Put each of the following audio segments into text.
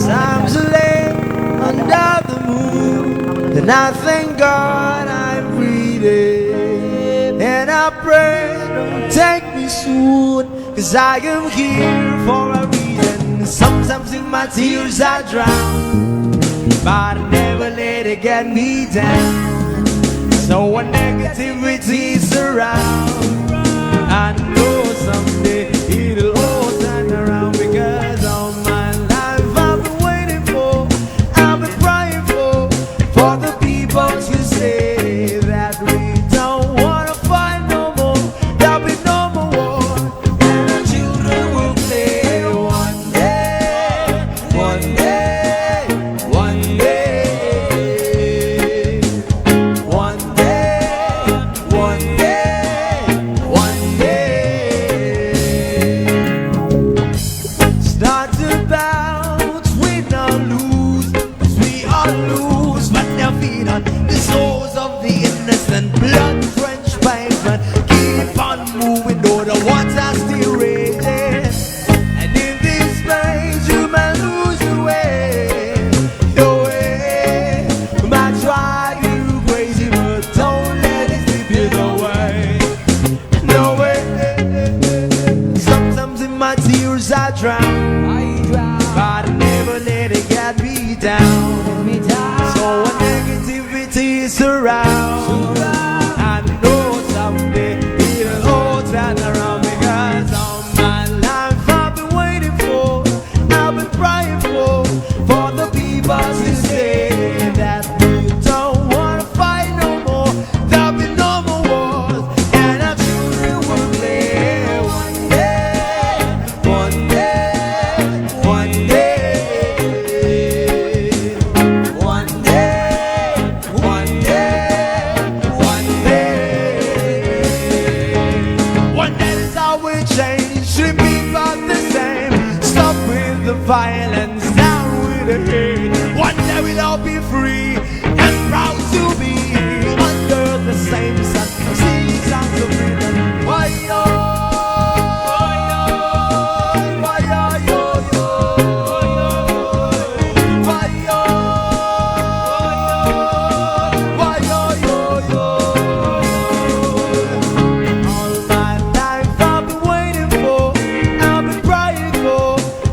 I'm late under the moon, then I thank God I'm breathing, and I pray don't take me soon, 'cause I am here for a reason. Sometimes in my tears I drown, but I never let it get me down. So when negativity surround, I know someday it'll all turn around, because all my life I've been waiting for, I've been crying for the people to say that we don't wanna fight no more, there'll be no more war, and our children will play one day, one day, one day, one day, one day, one day. Start to bounce, win or lose, 'cause we all lose, but their feet on the souls of the innocent, blood-drenched pavement. Keep on moving, though the water's still raging, and in this place you may lose your way, your way. Might drive you crazy, but don't let it slip you away, no way. Sometimes in my tears I drown, but I never let it get me down. So when negativity surrounds, I know someday it'll all turn around, because all my life I've been waiting for, I've been crying for the people to say that we don't wanna fight no more, there'll be no more wars, and our children will play one day, one day, one day, one day, one day, one day. One day is how we change, should be about the same. Stop with the violence, down with the hate. One day we'll all be free and proud to be under the same sun. Sing songs of freedom. Why yo? Why yo yo yo? Why yo? Why yo yo yo? All my life I've been waiting for, I've been crying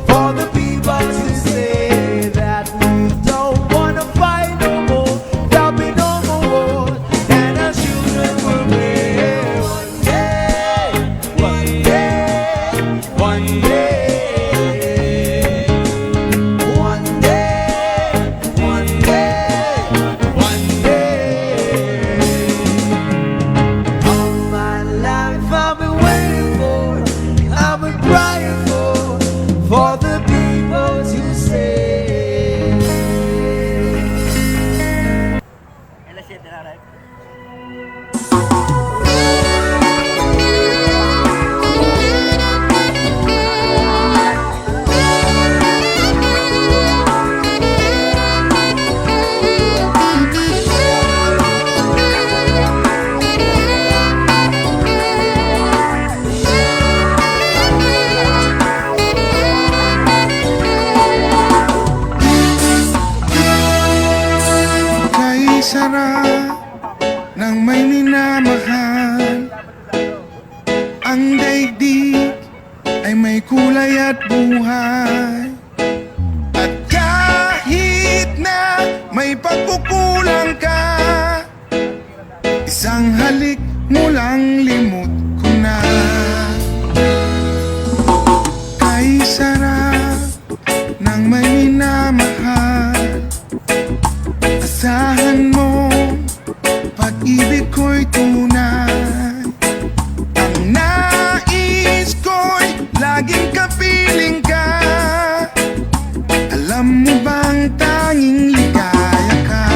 for the people to say that we don't wanna fight no more, there'll be no more war, and our children will play one day, one day, one day, one day, one day, one day. All my life I've been waiting for, I've been crying for the people to say. Kay sarap ng may minamahal, ang daigdig ay may kulay at buhay. At kahit na may pagkukulang ka, isang halik mo lang limot ko na. Kay sarap ng may minamahal, asahan mo pag-ibig ko'y tunay. Ang nais ko'y laging kapiling ka. Alam mo bang tanging ligaya ka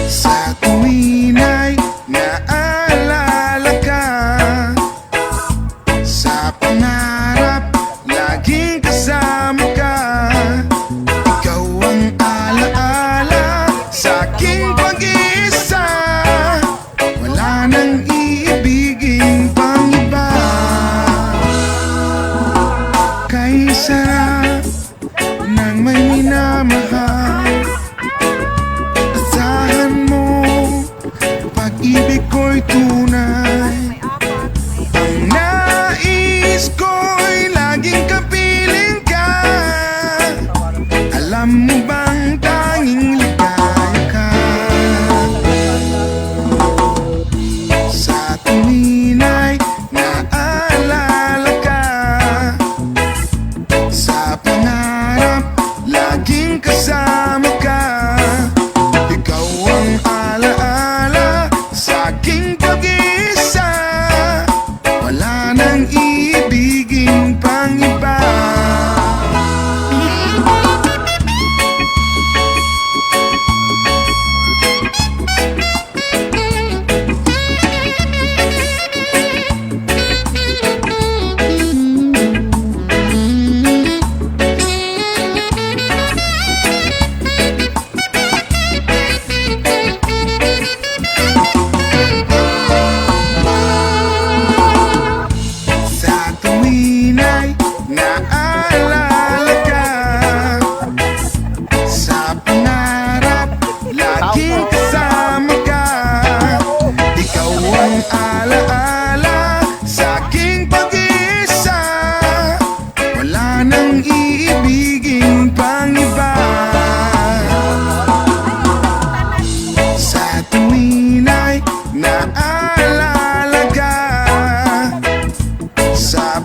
sa tuwin ay naalala ka, sa pangarap laging kasama ka. Ikaw ang alaala sa aking pag-iisa, wala nang iibigin pang iba. Kaysa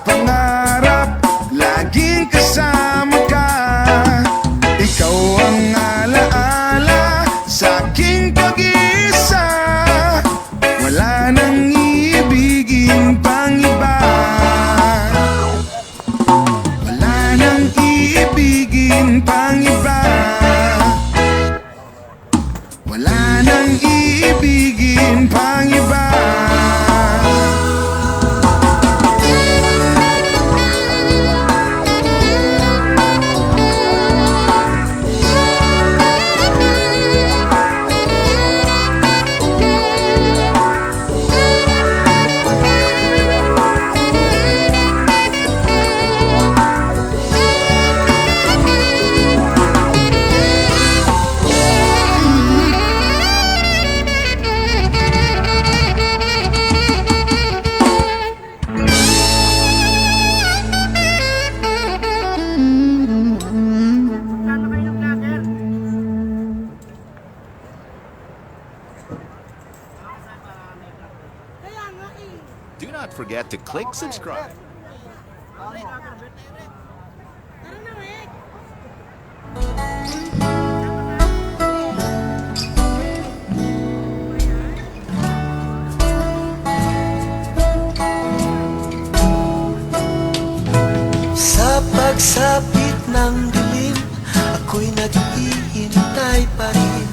pangarap, laging kasama ka. Ikaw ang alaala sa aking pag-iisa. Wala nang iibigin pang iba. Wala nang iibigin pang iba. Wala nang iibigin pang iba. Do not forget to click subscribe. Sa pagsapit ng dilim, ako'y naghihintay pa rin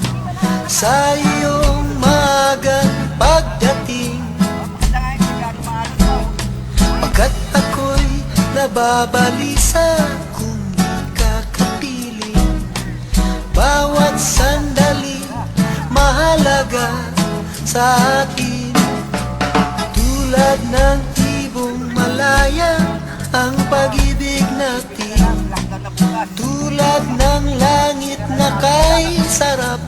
sa iyong maagang pagdating. Pagkat ako'y nababalisa kung di ka kapiling. Bawat sandali mahalaga sa akin. Tulad ng ibong malaya ang pag-ibig natin. Tulad ng langit na kay sarap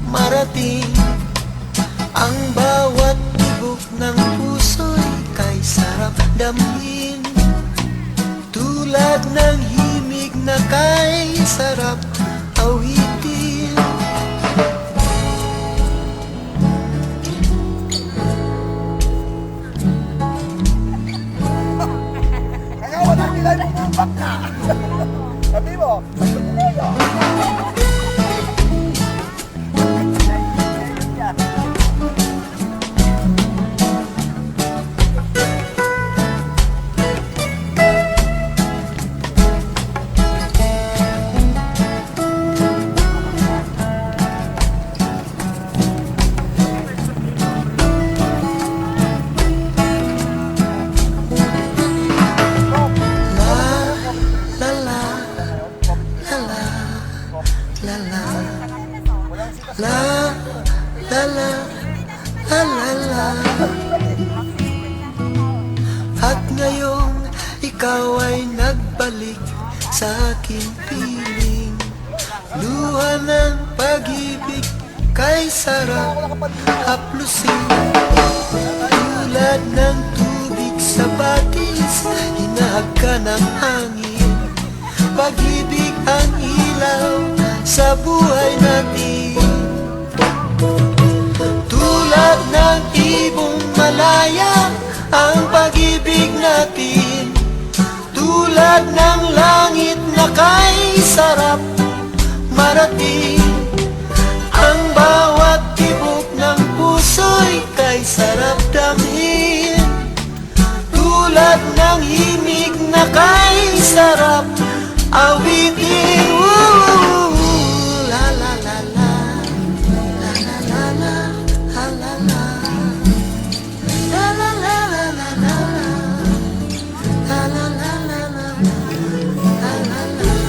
marating. Ang bawat tibok ng puso'y kay sarap damhin. Tulad ng himig na kay sarap awitin. At ngayong ikaw ay nagbalik sa aking piling. Luha ng pag-ibig kay sarap haplusin. Tulad ng tubig sa batis, hinahag ka ng hangin. Pag-ibig ang ilaw sa buhay natin. Tulad ng ibong malaya ang pag-ibig natin. Tulad ng langit na kay sarap marating. Ang bawat tibok ng puso'y kay sarap damhin. Tulad ng himig na kay sarap awitin. Woo! La la la la, la la la la, la la la, la la la la la la, la la la la la, la la la.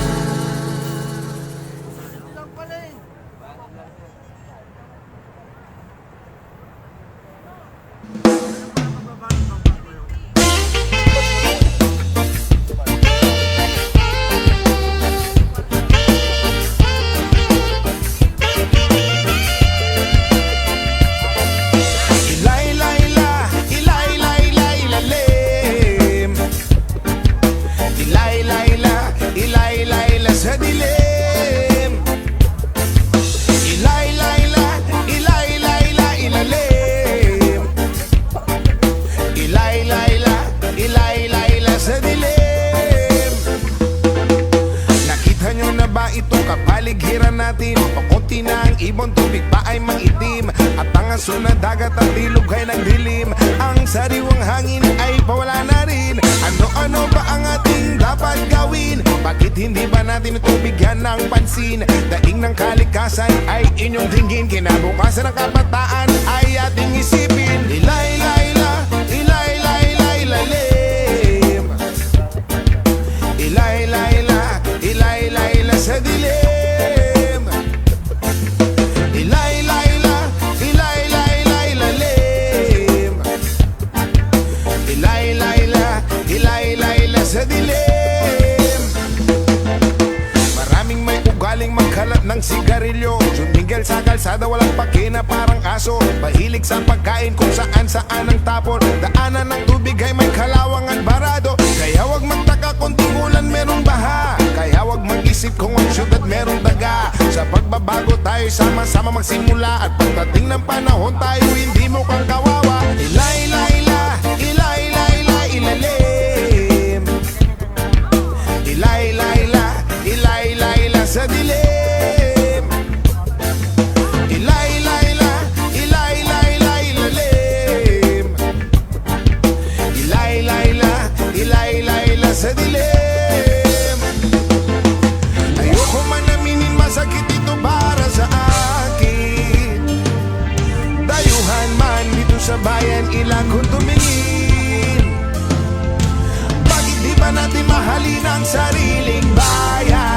ibon tubig pa ay maitim, at ang aso na dagat at ilog ay nagdilim. Ang sariwang hangin ay pawala na rin. Ano-ano ba ang ating dapat gawin? Bakit hindi ba natin ito bigyan ng pansin? Daing ng kalikasan ay inyong tingin, kinabukasan ng kabataan ay ating isipin. Ilay-layla, ilay-layla-ilalim, ilay-layla, ilay-layla sa dilim. Ilay-layla, ilay-layla-ilalim, ilay-layla, ilay-layla sa dilim. Maraming may ugaling magkalat ng sigarilyo, sumigil sa kalsada walang pakina parang aso. Mahilig sa pagkain kung saan-saan ang tapon. Daanan ng tubig ay may kalawang at barado. Kaya wag magtaka kung tingulan merong baha. Kaya wag mag-isip kung ang syudad merong daga. Sa pagbabago tayo sama-sama magsimula, at pagdating ng panahon tayo hindi mo kang kawawa. Ilay-layla, ilay-layla, ilalim, ilay-layla, ilay-layla sa dilim. Ilay-layla, ilay-layla, ilalim, ilay-layla, ilay-layla sa dilim. Ayoko man aminin, masakit ito para sa akin. Dayuhan man dito sa bayan, ilang kong tumingin. Bakit di ba natin mahalin ang sariling bayan?